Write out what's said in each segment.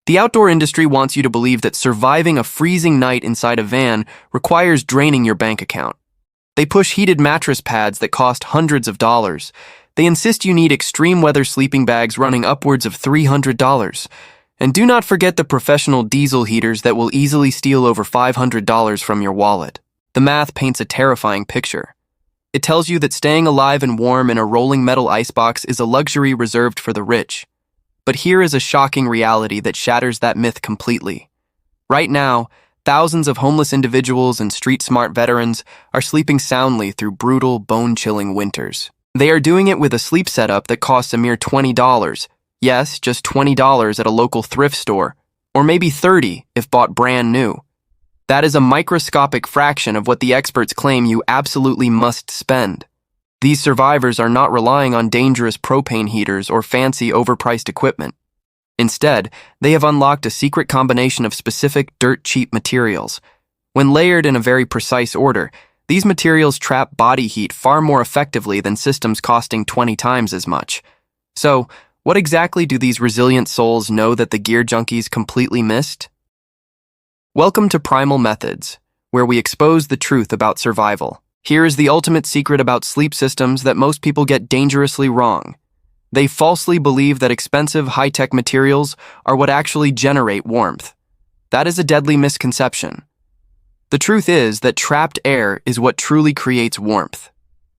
The outdoor industry wants you to believe that surviving a freezing night inside a van requires draining your bank account. They push heated mattress pads that cost hundreds of dollars. They insist you need extreme weather sleeping bags running upwards of $300. And do not forget the professional diesel heaters that will easily steal over $500 from your wallet. The math paints a terrifying picture. It tells you that staying alive and warm in a rolling metal icebox is a luxury reserved for the rich. But here is a shocking reality that shatters that myth completely. Right now, thousands of homeless individuals and street-smart veterans are sleeping soundly through brutal, bone-chilling winters. They are doing it with a sleep setup that costs a mere $20. Yes, just $20 at a local thrift store, or maybe $30 if bought brand new. That is a microscopic fraction of what the experts claim you absolutely must spend. These survivors are not relying on dangerous propane heaters or fancy overpriced equipment. Instead, they have unlocked a secret combination of specific dirt-cheap materials. When layered in a very precise order, these materials trap body heat far more effectively than systems costing 20 times as much. So, what exactly do these resilient souls know that the gear junkies completely missed? Welcome to Primal Methods, where we expose the truth about survival. Here is the ultimate secret about sleep systems that most people get dangerously wrong. They falsely believe that expensive, high-tech materials are what actually generate warmth. That is a deadly misconception. The truth is that trapped air is what truly creates warmth.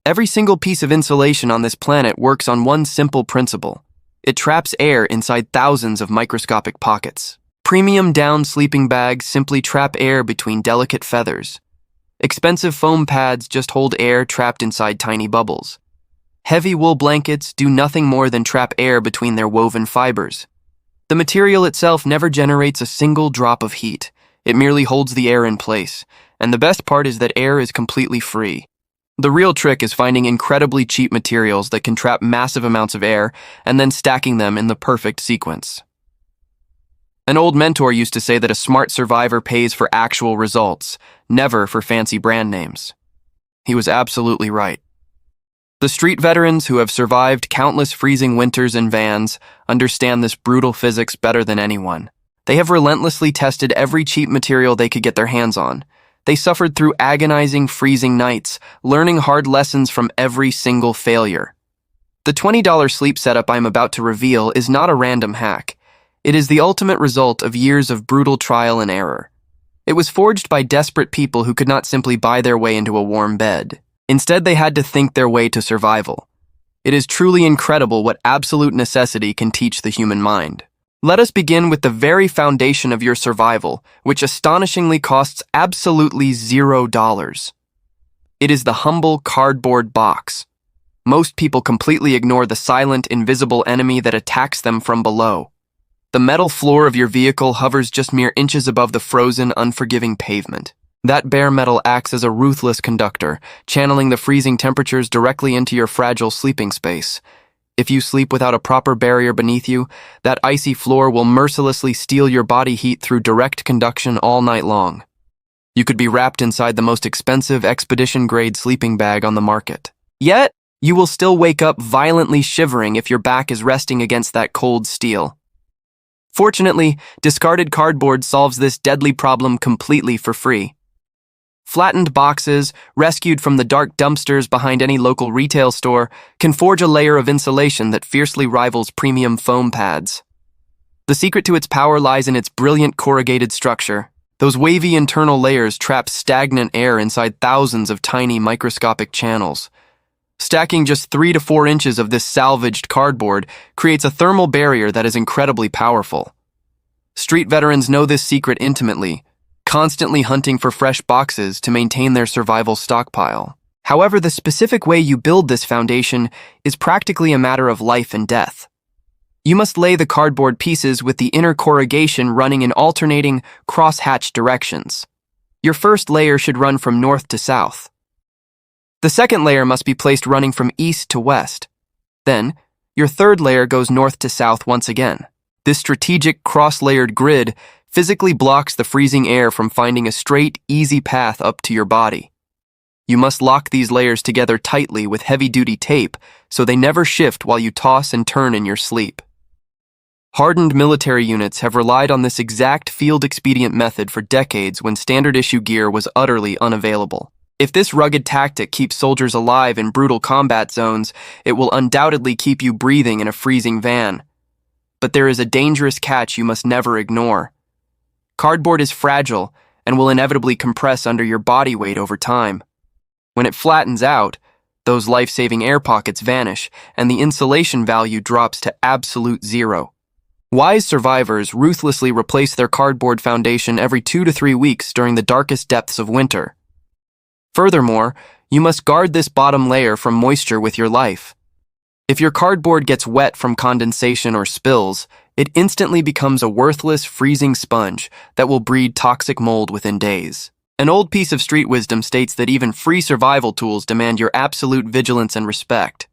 Every single piece of insulation on this planet works on one simple principle. It traps air inside thousands of microscopic pockets. Premium down sleeping bags simply trap air between delicate feathers. Expensive foam pads just hold air trapped inside tiny bubbles. Heavy wool blankets do nothing more than trap air between their woven fibers. The material itself never generates a single drop of heat. It merely holds the air in place, and the best part is that air is completely free. The real trick is finding incredibly cheap materials that can trap massive amounts of air and then stacking them in the perfect sequence. An old mentor used to say that a smart survivor pays for actual results, never for fancy brand names. He was absolutely right. The street veterans who have survived countless freezing winters in vans understand this brutal physics better than anyone. They have relentlessly tested every cheap material they could get their hands on. They suffered through agonizing, freezing nights, learning hard lessons from every single failure. The $20 sleep setup I'm about to reveal is not a random hack. It is the ultimate result of years of brutal trial and error. It was forged by desperate people who could not simply buy their way into a warm bed. Instead, they had to think their way to survival. It is truly incredible what absolute necessity can teach the human mind. Let us begin with the very foundation of your survival, which astonishingly costs absolutely $0. It is the humble cardboard box. Most people completely ignore the silent, invisible enemy that attacks them from below. The metal floor of your vehicle hovers just mere inches above the frozen, unforgiving pavement. That bare metal acts as a ruthless conductor, channeling the freezing temperatures directly into your fragile sleeping space. If you sleep without a proper barrier beneath you, that icy floor will mercilessly steal your body heat through direct conduction all night long. You could be wrapped inside the most expensive expedition-grade sleeping bag on the market. Yet, you will still wake up violently shivering if your back is resting against that cold steel. Fortunately, discarded cardboard solves this deadly problem completely for free. Flattened boxes, rescued from the dark dumpsters behind any local retail store, can forge a layer of insulation that fiercely rivals premium foam pads. The secret to its power lies in its brilliant corrugated structure. Those wavy internal layers trap stagnant air inside thousands of tiny microscopic channels. Stacking just 3 to 4 inches of this salvaged cardboard creates a thermal barrier that is incredibly powerful. Street veterans know this secret intimately, constantly hunting for fresh boxes to maintain their survival stockpile. However, the specific way you build this foundation is practically a matter of life and death. You must lay the cardboard pieces with the inner corrugation running in alternating, cross-hatched directions. Your first layer should run from north to south. The second layer must be placed running from east to west. Then, your third layer goes north to south once again. This strategic cross-layered grid physically blocks the freezing air from finding a straight, easy path up to your body. You must lock these layers together tightly with heavy-duty tape so they never shift while you toss and turn in your sleep. Hardened military units have relied on this exact field-expedient method for decades when standard-issue gear was utterly unavailable. If this rugged tactic keeps soldiers alive in brutal combat zones, it will undoubtedly keep you breathing in a freezing van. But there is a dangerous catch you must never ignore. Cardboard is fragile and will inevitably compress under your body weight over time. When it flattens out, those life-saving air pockets vanish and the insulation value drops to absolute zero. Wise survivors ruthlessly replace their cardboard foundation every 2 to 3 weeks during the darkest depths of winter. Furthermore, you must guard this bottom layer from moisture with your life. If your cardboard gets wet from condensation or spills, it instantly becomes a worthless, freezing sponge that will breed toxic mold within days. An old piece of street wisdom states that even free survival tools demand your absolute vigilance and respect.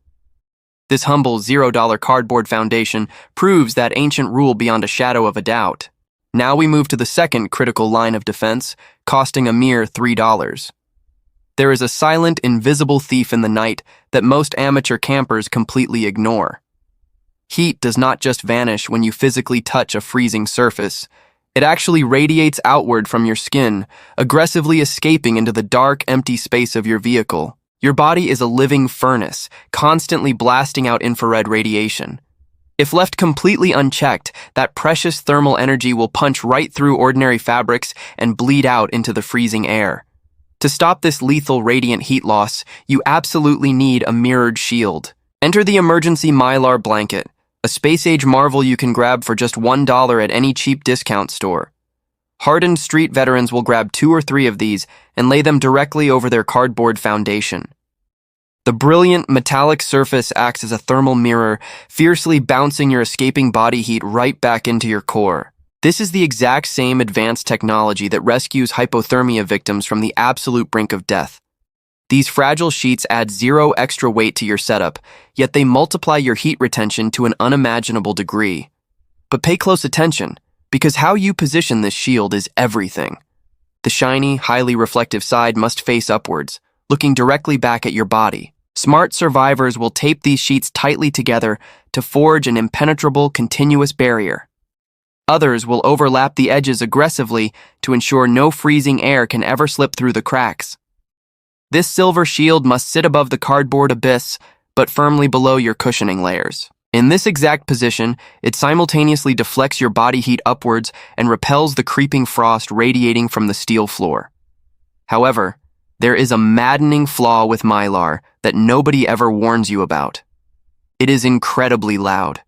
This humble $0 cardboard foundation proves that ancient rule beyond a shadow of a doubt. Now we move to the second critical line of defense, costing a mere $3. There is a silent, invisible thief in the night that most amateur campers completely ignore. Heat does not just vanish when you physically touch a freezing surface. It actually radiates outward from your skin, aggressively escaping into the dark, empty space of your vehicle. Your body is a living furnace, constantly blasting out infrared radiation. If left completely unchecked, that precious thermal energy will punch right through ordinary fabrics and bleed out into the freezing air. To stop this lethal radiant heat loss, you absolutely need a mirrored shield. Enter the emergency Mylar blanket, a space-age marvel you can grab for just $1 at any cheap discount store. Hardened street veterans will grab 2 or 3 of these and lay them directly over their cardboard foundation. The brilliant metallic surface acts as a thermal mirror, fiercely bouncing your escaping body heat right back into your core. This is the exact same advanced technology that rescues hypothermia victims from the absolute brink of death. These fragile sheets add 0 extra weight to your setup, yet they multiply your heat retention to an unimaginable degree. But pay close attention, because how you position this shield is everything. The shiny, highly reflective side must face upwards, looking directly back at your body. Smart survivors will tape these sheets tightly together to forge an impenetrable, continuous barrier. Others will overlap the edges aggressively to ensure no freezing air can ever slip through the cracks. This silver shield must sit above the cardboard abyss, but firmly below your cushioning layers. In this exact position, it simultaneously deflects your body heat upwards and repels the creeping frost radiating from the steel floor. However, there is a maddening flaw with Mylar that nobody ever warns you about. It is incredibly loud.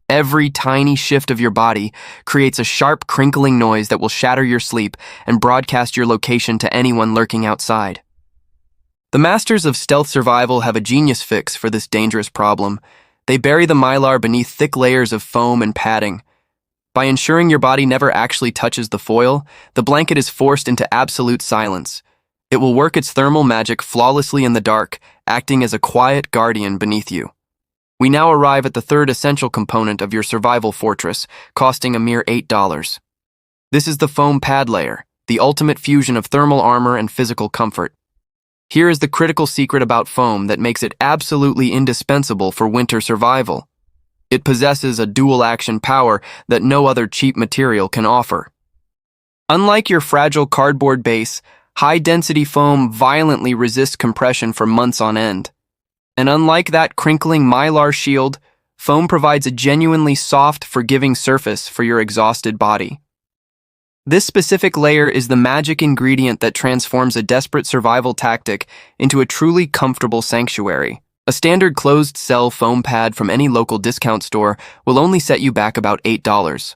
Every tiny shift of your body creates a sharp, crinkling noise that will shatter your sleep and broadcast your location to anyone lurking outside. The masters of stealth survival have a genius fix for this dangerous problem. They bury the Mylar beneath thick layers of foam and padding. By ensuring your body never actually touches the foil, the blanket is forced into absolute silence. It will work its thermal magic flawlessly in the dark, acting as a quiet guardian beneath you. We now arrive at the third essential component of your survival fortress, costing a mere $8. This is the foam pad layer, the ultimate fusion of thermal armor and physical comfort. Here is the critical secret about foam that makes it absolutely indispensable for winter survival. It possesses a dual-action power that no other cheap material can offer. Unlike your fragile cardboard base, high-density foam violently resists compression for months on end. And unlike that crinkling Mylar shield, foam provides a genuinely soft, forgiving surface for your exhausted body. This specific layer is the magic ingredient that transforms a desperate survival tactic into a truly comfortable sanctuary. A standard closed-cell foam pad from any local discount store will only set you back about $8.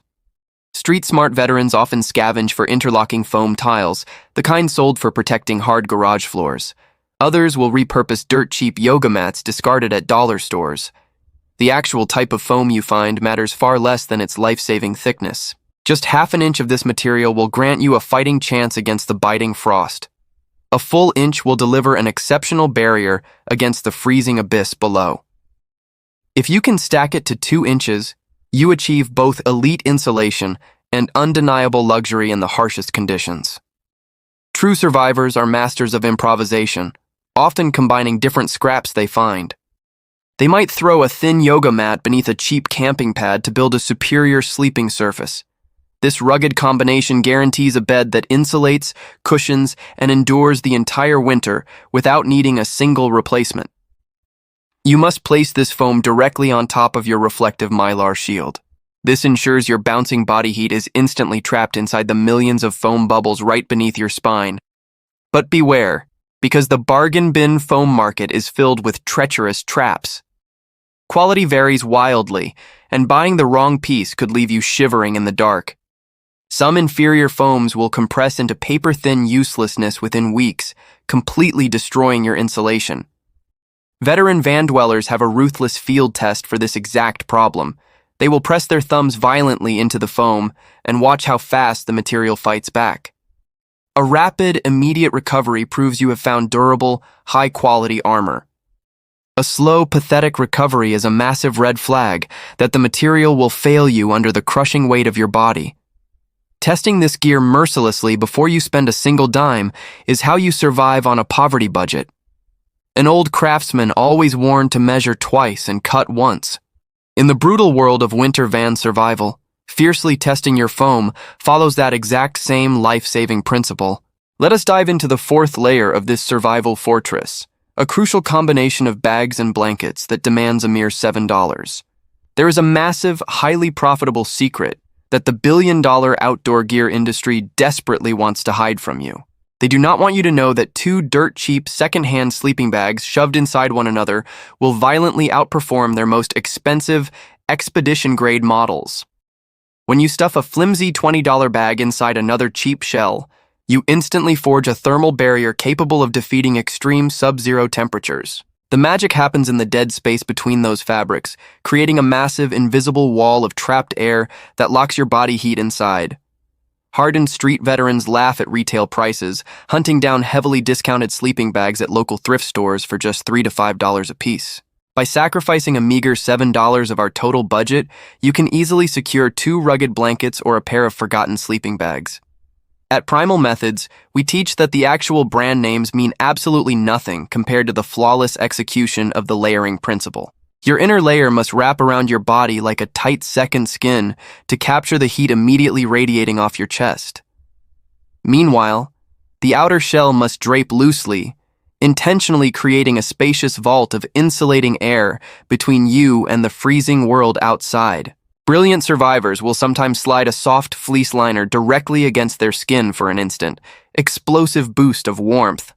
Street-smart veterans often scavenge for interlocking foam tiles, the kind sold for protecting hard garage floors. Others will repurpose dirt-cheap yoga mats discarded at dollar stores. The actual type of foam you find matters far less than its life-saving thickness. Just half an inch of this material will grant you a fighting chance against the biting frost. A full inch will deliver an exceptional barrier against the freezing abyss below. If you can stack it to 2 inches, you achieve both elite insulation and undeniable luxury in the harshest conditions. True survivors are masters of improvisation, often combining different scraps they find. They might throw a thin yoga mat beneath a cheap camping pad to build a superior sleeping surface. This rugged combination guarantees a bed that insulates, cushions, and endures the entire winter without needing a single replacement. You must place this foam directly on top of your reflective Mylar shield. This ensures your bouncing body heat is instantly trapped inside the millions of foam bubbles right beneath your spine. But beware, because the bargain bin foam market is filled with treacherous traps. Quality varies wildly, and buying the wrong piece could leave you shivering in the dark. Some inferior foams will compress into paper-thin uselessness within weeks, completely destroying your insulation. Veteran van dwellers have a ruthless field test for this exact problem. They will press their thumbs violently into the foam and watch how fast the material fights back. A rapid, immediate recovery proves you have found durable, high-quality armor. A slow, pathetic recovery is a massive red flag that the material will fail you under the crushing weight of your body. Testing this gear mercilessly before you spend a single dime is how you survive on a poverty budget. An old craftsman always warned to measure twice and cut once. In the brutal world of winter van survival, fiercely testing your foam follows that exact same life-saving principle. Let us dive into the fourth layer of this survival fortress, a crucial combination of bags and blankets that demands a mere $7. There is a massive, highly profitable secret that the billion-dollar outdoor gear industry desperately wants to hide from you. They do not want you to know that two dirt-cheap second-hand sleeping bags shoved inside one another will violently outperform their most expensive, expedition-grade models. When you stuff a flimsy $20 bag inside another cheap shell, you instantly forge a thermal barrier capable of defeating extreme sub-zero temperatures. The magic happens in the dead space between those fabrics, creating a massive, invisible wall of trapped air that locks your body heat inside. Hardened street veterans laugh at retail prices, hunting down heavily discounted sleeping bags at local thrift stores for just $3 to $5 a piece. By sacrificing a meager $7 of our total budget, you can easily secure 2 rugged blankets or a pair of forgotten sleeping bags. At Primal Methods, we teach that the actual brand names mean absolutely nothing compared to the flawless execution of the layering principle. Your inner layer must wrap around your body like a tight second skin to capture the heat immediately radiating off your chest. Meanwhile, the outer shell must drape loosely, intentionally creating a spacious vault of insulating air between you and the freezing world outside. Brilliant survivors will sometimes slide a soft fleece liner directly against their skin for an instant, explosive boost of warmth.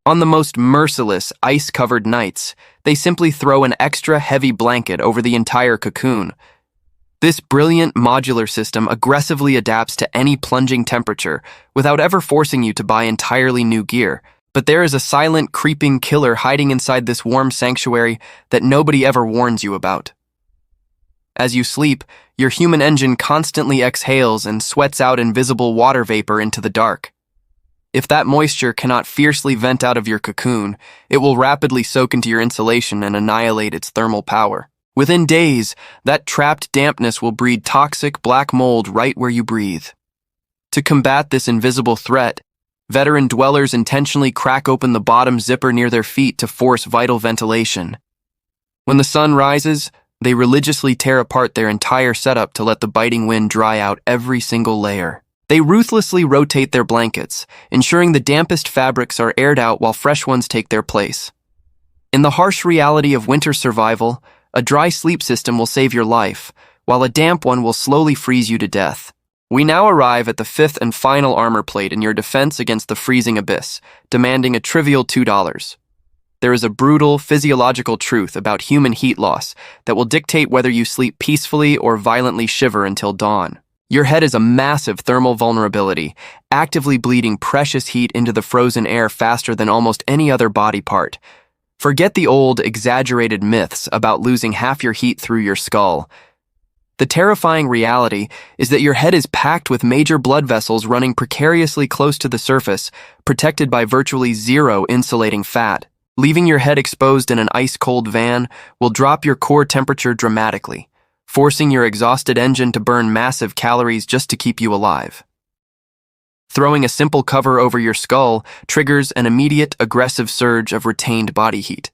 On the most merciless, ice-covered nights, they simply throw an extra heavy blanket over the entire cocoon. This brilliant modular system aggressively adapts to any plunging temperature without ever forcing you to buy entirely new gear. But there is a silent, creeping killer hiding inside this warm sanctuary that nobody ever warns you about. As you sleep, your human engine constantly exhales and sweats out invisible water vapor into the dark. If that moisture cannot fiercely vent out of your cocoon, it will rapidly soak into your insulation and annihilate its thermal power. Within days, that trapped dampness will breed toxic black mold right where you breathe. To combat this invisible threat, veteran dwellers intentionally crack open the bottom zipper near their feet to force vital ventilation. When the sun rises, they religiously tear apart their entire setup to let the biting wind dry out every single layer. They ruthlessly rotate their blankets, ensuring the dampest fabrics are aired out while fresh ones take their place. In the harsh reality of winter survival, a dry sleep system will save your life, while a damp one will slowly freeze you to death. We now arrive at the fifth and final armor plate in your defense against the freezing abyss, demanding a trivial $2. There is a brutal, physiological truth about human heat loss that will dictate whether you sleep peacefully or violently shiver until dawn. Your head is a massive thermal vulnerability, actively bleeding precious heat into the frozen air faster than almost any other body part. Forget the old, exaggerated myths about losing half your heat through your skull. The terrifying reality is that your head is packed with major blood vessels running precariously close to the surface, protected by virtually zero insulating fat. Leaving your head exposed in an ice-cold van will drop your core temperature dramatically, forcing your exhausted engine to burn massive calories just to keep you alive. Throwing a simple cover over your skull triggers an immediate, aggressive surge of retained body heat.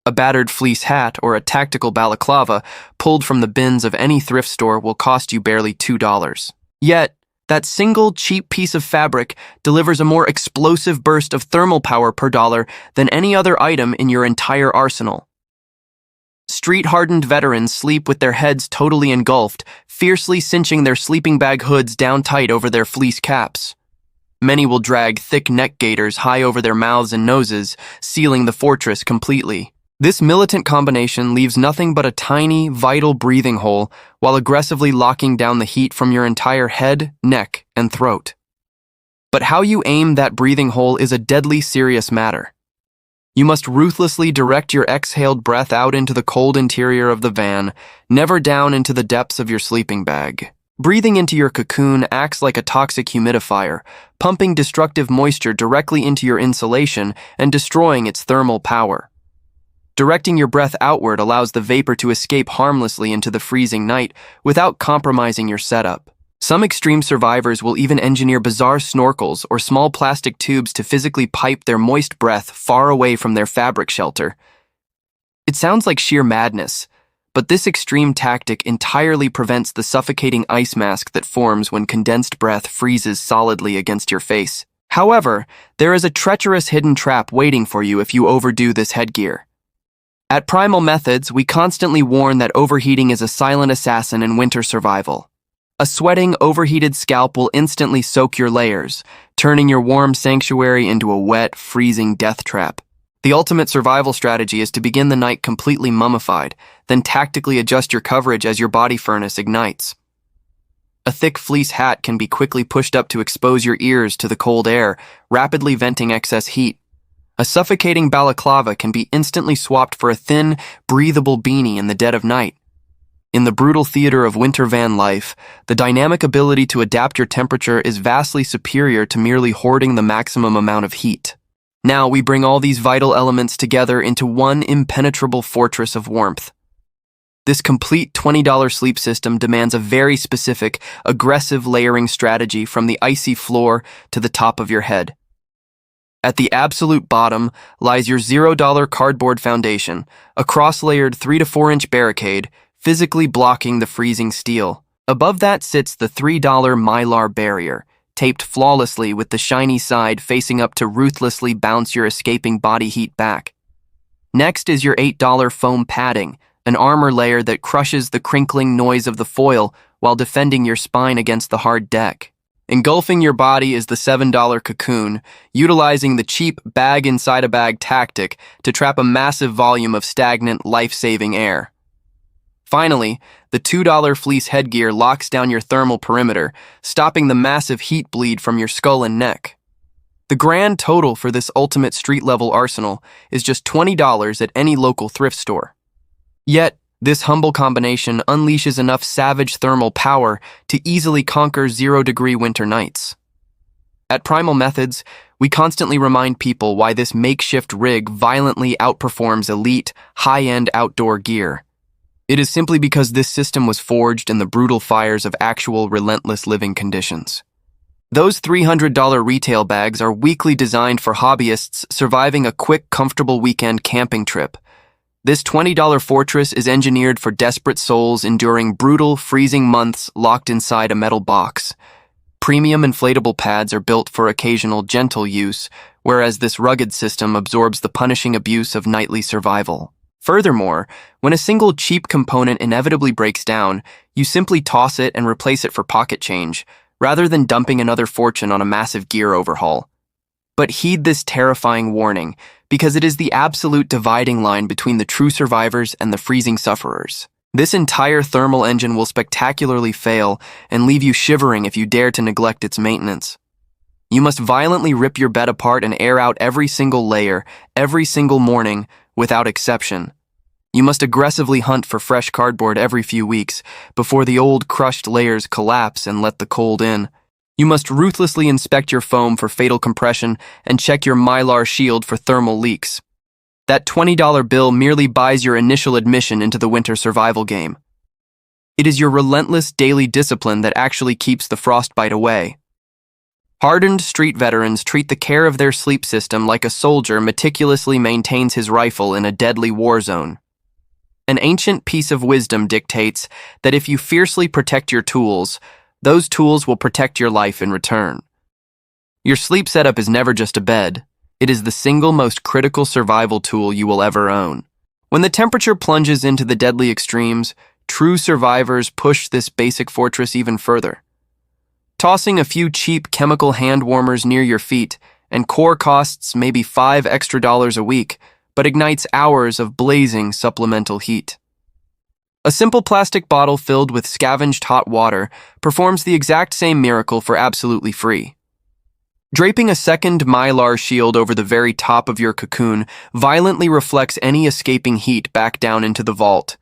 A battered fleece hat or a tactical balaclava pulled from the bins of any thrift store will cost you barely $2. Yet, that single cheap piece of fabric delivers a more explosive burst of thermal power per dollar than any other item in your entire arsenal. Street-hardened veterans sleep with their heads totally engulfed, fiercely cinching their sleeping bag hoods down tight over their fleece caps. Many will drag thick neck gaiters high over their mouths and noses, sealing the fortress completely. This militant combination leaves nothing but a tiny, vital breathing hole while aggressively locking down the heat from your entire head, neck, and throat. But how you aim that breathing hole is a deadly serious matter. You must ruthlessly direct your exhaled breath out into the cold interior of the van, never down into the depths of your sleeping bag. Breathing into your cocoon acts like a toxic humidifier, pumping destructive moisture directly into your insulation and destroying its thermal power. Directing your breath outward allows the vapor to escape harmlessly into the freezing night without compromising your setup. Some extreme survivors will even engineer bizarre snorkels or small plastic tubes to physically pipe their moist breath far away from their fabric shelter. It sounds like sheer madness, but this extreme tactic entirely prevents the suffocating ice mask that forms when condensed breath freezes solidly against your face. However, there is a treacherous hidden trap waiting for you if you overdo this headgear. At Primal Methods, we constantly warn that overheating is a silent assassin in winter survival. A sweating, overheated scalp will instantly soak your layers, turning your warm sanctuary into a wet, freezing death trap. The ultimate survival strategy is to begin the night completely mummified, then tactically adjust your coverage as your body furnace ignites. A thick fleece hat can be quickly pushed up to expose your ears to the cold air, rapidly venting excess heat. A suffocating balaclava can be instantly swapped for a thin, breathable beanie in the dead of night. In the brutal theater of winter van life, the dynamic ability to adapt your temperature is vastly superior to merely hoarding the maximum amount of heat. Now we bring all these vital elements together into one impenetrable fortress of warmth. This complete $20 sleep system demands a very specific, aggressive layering strategy from the icy floor to the top of your head. At the absolute bottom lies your $0 cardboard foundation, a cross-layered 3 to 4 inch barricade, physically blocking the freezing steel. Above that sits the $3 Mylar barrier, taped flawlessly with the shiny side facing up to ruthlessly bounce your escaping body heat back. Next is your $8 foam padding, an armor layer that crushes the crinkling noise of the foil while defending your spine against the hard deck. Engulfing your body is the $7 cocoon, utilizing the cheap bag-inside-a-bag tactic to trap a massive volume of stagnant, life-saving air. Finally, the $2 fleece headgear locks down your thermal perimeter, stopping the massive heat bleed from your skull and neck. The grand total for this ultimate street-level arsenal is just $20 at any local thrift store. Yet, this humble combination unleashes enough savage thermal power to easily conquer 0-degree winter nights. At Primal Methods, we constantly remind people why this makeshift rig violently outperforms elite, high-end outdoor gear. It is simply because this system was forged in the brutal fires of actual relentless living conditions. Those $300 retail bags are weakly designed for hobbyists surviving a quick, comfortable weekend camping trip. This $20 fortress is engineered for desperate souls enduring brutal, freezing months locked inside a metal box. Premium inflatable pads are built for occasional gentle use, whereas this rugged system absorbs the punishing abuse of nightly survival. Furthermore, when a single cheap component inevitably breaks down, you simply toss it and replace it for pocket change, rather than dumping another fortune on a massive gear overhaul. But heed this terrifying warning, because it is the absolute dividing line between the true survivors and the freezing sufferers. This entire thermal engine will spectacularly fail and leave you shivering if you dare to neglect its maintenance. You must violently rip your bed apart and air out every single layer, every single morning, without exception. You must aggressively hunt for fresh cardboard every few weeks before the old crushed layers collapse and let the cold in. You must ruthlessly inspect your foam for fatal compression and check your Mylar shield for thermal leaks. That $20 bill merely buys your initial admission into the winter survival game. It is your relentless daily discipline that actually keeps the frostbite away. Hardened street veterans treat the care of their sleep system like a soldier meticulously maintains his rifle in a deadly war zone. An ancient piece of wisdom dictates that if you fiercely protect your tools, those tools will protect your life in return. Your sleep setup is never just a bed. It is the single most critical survival tool you will ever own. When the temperature plunges into the deadly extremes, true survivors push this basic fortress even further. Tossing a few cheap chemical hand warmers near your feet, and core costs maybe $5 extra a week, but ignites hours of blazing supplemental heat. A simple plastic bottle filled with scavenged hot water performs the exact same miracle for absolutely free. Draping a second Mylar shield over the very top of your cocoon violently reflects any escaping heat back down into the vault.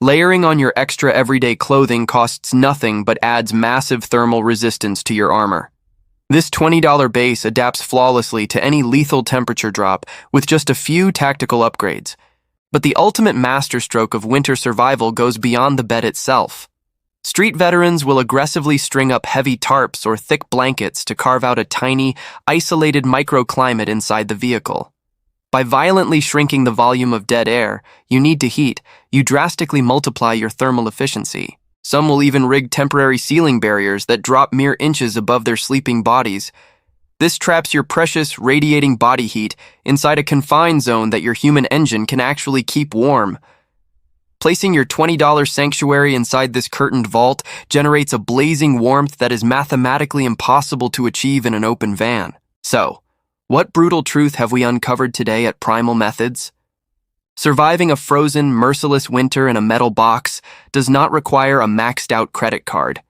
Layering on your extra everyday clothing costs nothing but adds massive thermal resistance to your armor. This $20 base adapts flawlessly to any lethal temperature drop with just a few tactical upgrades. But the ultimate masterstroke of winter survival goes beyond the bed itself. Street veterans will aggressively string up heavy tarps or thick blankets to carve out a tiny, isolated microclimate inside the vehicle. By violently shrinking the volume of dead air you need to heat, you drastically multiply your thermal efficiency. Some will even rig temporary ceiling barriers that drop mere inches above their sleeping bodies. This traps your precious, radiating body heat inside a confined zone that your human engine can actually keep warm. Placing your $20 sanctuary inside this curtained vault generates a blazing warmth that is mathematically impossible to achieve in an open van. So, what brutal truth have we uncovered today at Primal Methods? Surviving a frozen, merciless winter in a metal box does not require a maxed-out credit card.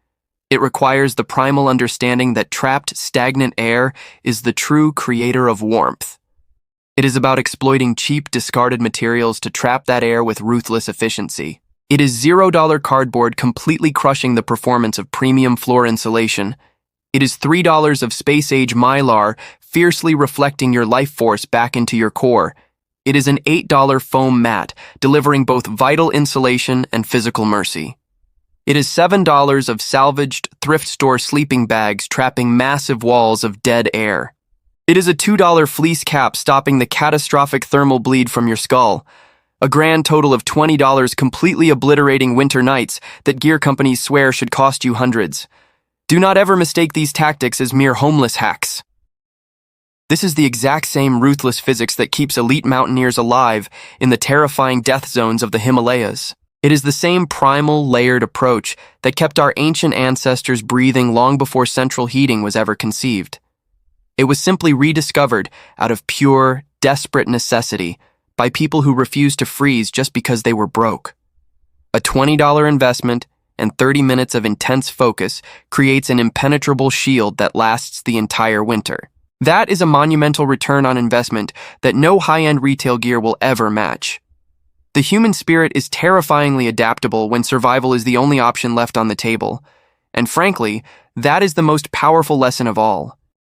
It requires the primal understanding that trapped, stagnant air is the true creator of warmth. It is about exploiting cheap, discarded materials to trap that air with ruthless efficiency. It is $0 cardboard completely crushing the performance of premium floor insulation. It is $3 of space-age Mylar fiercely reflecting your life force back into your core. It is an $8 foam mat delivering both vital insulation and physical mercy. It is $7 of salvaged thrift-store sleeping bags trapping massive walls of dead air. It is a $2 fleece cap stopping the catastrophic thermal bleed from your skull. A grand total of $20 completely obliterating winter nights that gear companies swear should cost you hundreds. Do not ever mistake these tactics as mere homeless hacks. This is the exact same ruthless physics that keeps elite mountaineers alive in the terrifying death zones of the Himalayas. It is the same primal, layered approach that kept our ancient ancestors breathing long before central heating was ever conceived. It was simply rediscovered out of pure, desperate necessity by people who refused to freeze just because they were broke. A $20 investment and 30 minutes of intense focus creates an impenetrable shield that lasts the entire winter. That is a monumental return on investment that no high-end retail gear will ever match. The human spirit is terrifyingly adaptable when survival is the only option left on the table. And frankly, that is the most powerful lesson of all.